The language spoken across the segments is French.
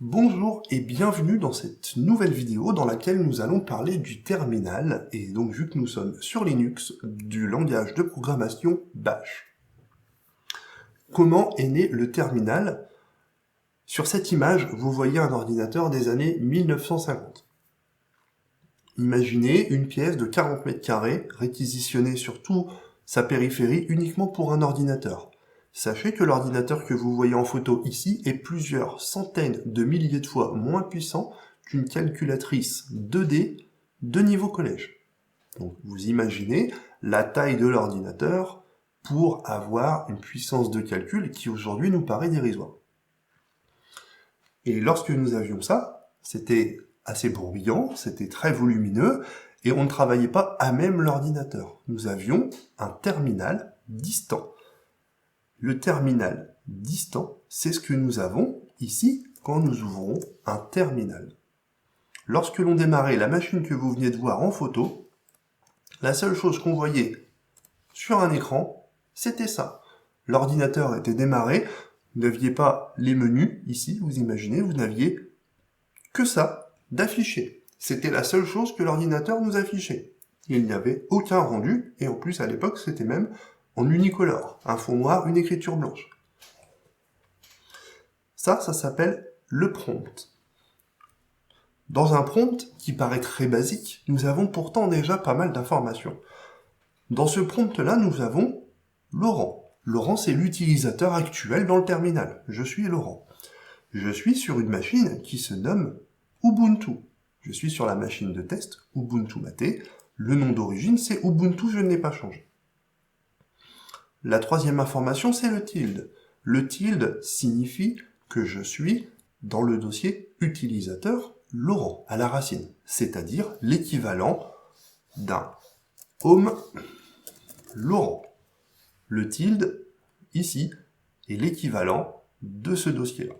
Bonjour et bienvenue dans cette nouvelle vidéo dans laquelle nous allons parler du terminal, et donc vu que nous sommes sur Linux, du langage de programmation Bash. Comment est né le terminal? Sur cette image, vous voyez un ordinateur des années 1950. Imaginez une pièce de 40 mètres carrés, réquisitionnée sur toute sa périphérie uniquement pour un ordinateur. Sachez que l'ordinateur que vous voyez en photo ici est plusieurs centaines de milliers de fois moins puissant qu'une calculatrice 2D de niveau collège. Donc vous imaginez la taille de l'ordinateur pour avoir une puissance de calcul qui aujourd'hui nous paraît dérisoire. Et lorsque nous avions ça, c'était assez bruyant, c'était très volumineux, et on ne travaillait pas à même l'ordinateur. Nous avions un terminal distant. Le terminal distant, c'est ce que nous avons ici quand nous ouvrons un terminal. Lorsque l'on démarrait la machine que vous venez de voir en photo, la seule chose qu'on voyait sur un écran, c'était ça. L'ordinateur était démarré, vous n'aviez pas les menus, ici, vous imaginez, vous n'aviez que ça d'affiché. C'était la seule chose que l'ordinateur nous affichait. Il n'y avait aucun rendu, et en plus à l'époque c'était même en unicolore, un fond noir, une écriture blanche. Ça s'appelle le prompt. Dans un prompt qui paraît très basique, nous avons pourtant déjà pas mal d'informations. Dans ce prompt-là, nous avons Laurent. Laurent, c'est l'utilisateur actuel dans le terminal. Je suis Laurent. Je suis sur une machine qui se nomme Ubuntu. Je suis sur la machine de test Ubuntu Mate. Le nom d'origine, c'est Ubuntu, je ne l'ai pas changé. La troisième information, c'est le tilde. Le tilde signifie que je suis dans le dossier utilisateur Laurent, à la racine, c'est-à-dire l'équivalent d'un home Laurent. Le tilde, ici, est l'équivalent de ce dossier-là.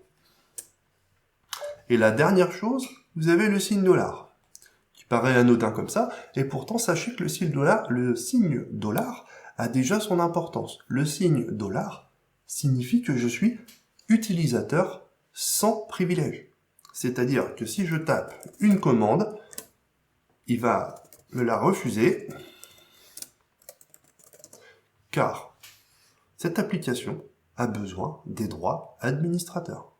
Et la dernière chose, vous avez le signe $, qui paraît anodin comme ça, et pourtant sachez que le signe dollar a déjà son importance. Le signe $, signifie que je suis utilisateur sans privilège. C'est-à-dire que si je tape une commande, il va me la refuser, car cette application a besoin des droits administrateurs.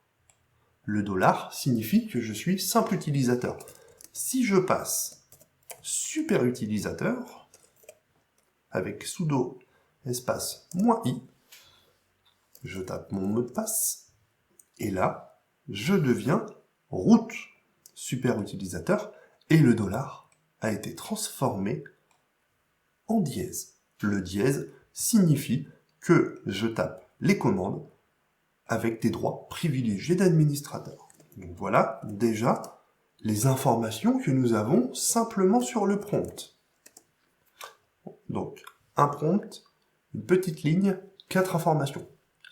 Le $, signifie que je suis simple utilisateur. Si je passe super utilisateur, avec sudo espace -i, je tape mon mot de passe, et là, je deviens root super utilisateur, et le $ a été transformé en dièse. Le dièse signifie que je tape les commandes avec des droits privilégiés d'administrateur. Donc voilà déjà les informations que nous avons simplement sur le prompt. Donc, un prompt, une petite ligne, 4 informations.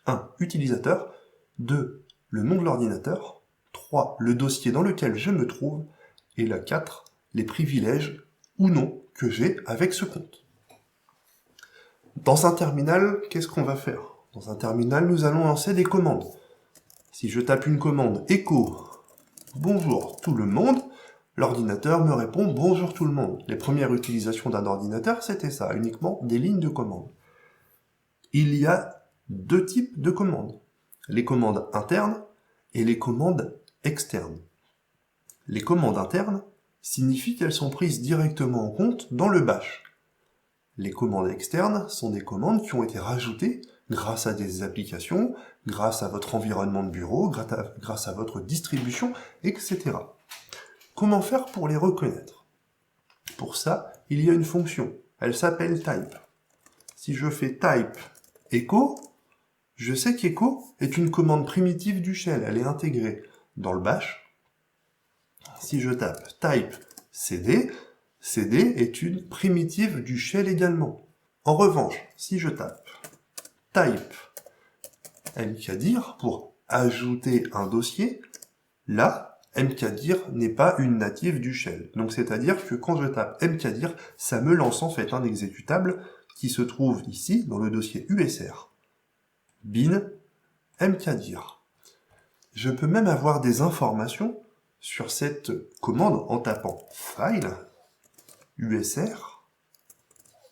1. Utilisateur. 2. Le nom de l'ordinateur. 3. Le dossier dans lequel je me trouve. Et la 4. Les privilèges ou non que j'ai avec ce compte. Dans un terminal, qu'est-ce qu'on va faire? Dans un terminal, nous allons lancer des commandes. Si je tape une commande echo bonjour tout le monde, l'ordinateur me répond bonjour tout le monde. Les premières utilisations d'un ordinateur, c'était ça, uniquement des lignes de commande. Il y a deux types de commandes, les commandes internes et les commandes externes. Les commandes internes signifient qu'elles sont prises directement en compte dans le bash. Les commandes externes sont des commandes qui ont été rajoutées grâce à des applications, grâce à votre environnement de bureau, grâce à votre distribution, etc. Comment faire pour les reconnaître? Pour ça, il y a une fonction. Elle s'appelle type. Si je fais type echo, je sais qu'echo est une commande primitive du shell. Elle est intégrée dans le bash. Si je tape type cd, cd est une primitive du shell également. En revanche, si je tape type mkdir pour ajouter un dossier, là, mkdir n'est pas une native du shell. Donc c'est-à-dire que quand je tape mkdir, ça me lance en fait un exécutable qui se trouve ici dans le dossier usr bin mkdir. Je peux même avoir des informations sur cette commande en tapant File, USR,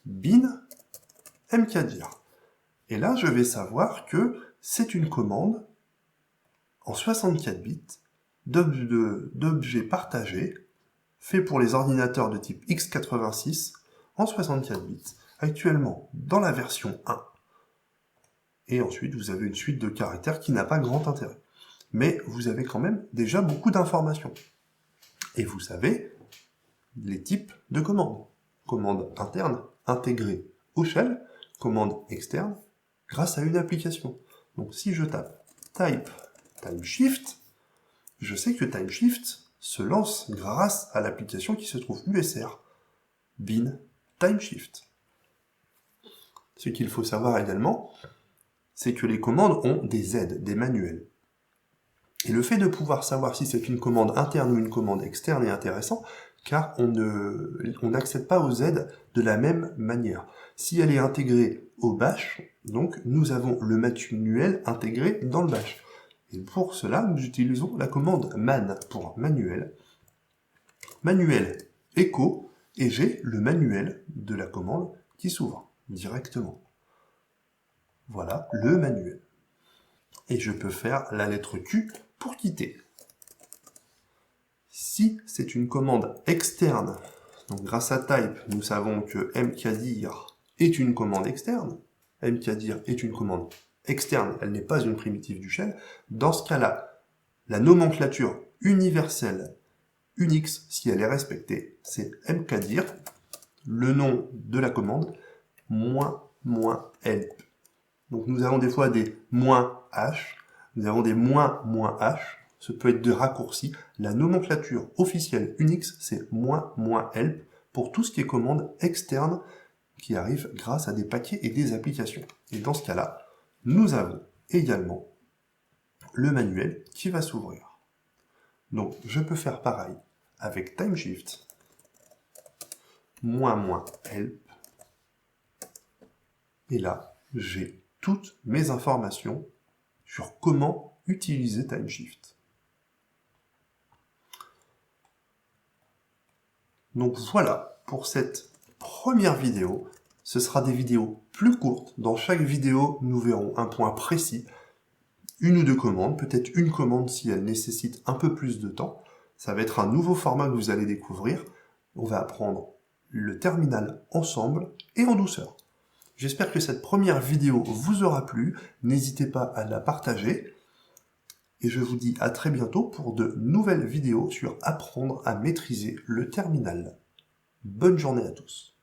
bin, mkdir. Et là, je vais savoir que c'est une commande en 64 bits d'objets partagés fait pour les ordinateurs de type x86 en 64 bits, actuellement dans la version 1. Et ensuite, vous avez une suite de caractères qui n'a pas grand intérêt. Mais vous avez quand même déjà beaucoup d'informations. Et vous savez les types de commandes. Commande interne intégrée au shell, commande externe grâce à une application. Donc si je tape type timeshift, je sais que timeshift se lance grâce à l'application qui se trouve USR, bin timeshift. Ce qu'il faut savoir également, c'est que les commandes ont des aides, des manuels. Et le fait de pouvoir savoir si c'est une commande interne ou une commande externe est intéressant, car on n'accède pas aux aides de la même manière. Si elle est intégrée au bash, donc nous avons le manuel intégré dans le bash. Et pour cela, nous utilisons la commande man pour manuel, manuel echo, et j'ai le manuel de la commande qui s'ouvre directement. Voilà le manuel. Et je peux faire la lettre Q pour quitter. Si c'est une commande externe, donc grâce à type, nous savons que mkdir est une commande externe. Mkdir est une commande externe, elle n'est pas une primitive du shell. Dans ce cas-là, la nomenclature universelle Unix, si elle est respectée, c'est mkdir, le nom de la commande, -help. Donc nous avons des fois des -h, nous avons des -h, ce peut être de raccourcis. La nomenclature officielle Unix, c'est -help pour tout ce qui est commande externe qui arrive grâce à des paquets et des applications. Et dans ce cas-là, nous avons également le manuel qui va s'ouvrir. Donc je peux faire pareil avec timeshift, -help, et là, j'ai toutes mes informations sur comment utiliser timeshift. Donc voilà pour cette première vidéo. Ce sera des vidéos plus courtes. Dans chaque vidéo, nous verrons un point précis, une ou deux commandes, peut-être une commande si elle nécessite un peu plus de temps. Ça va être un nouveau format que vous allez découvrir. On va apprendre le terminal ensemble et en douceur. J'espère que cette première vidéo vous aura plu. N'hésitez pas à la partager. Et je vous dis à très bientôt pour de nouvelles vidéos sur apprendre à maîtriser le terminal. Bonne journée à tous.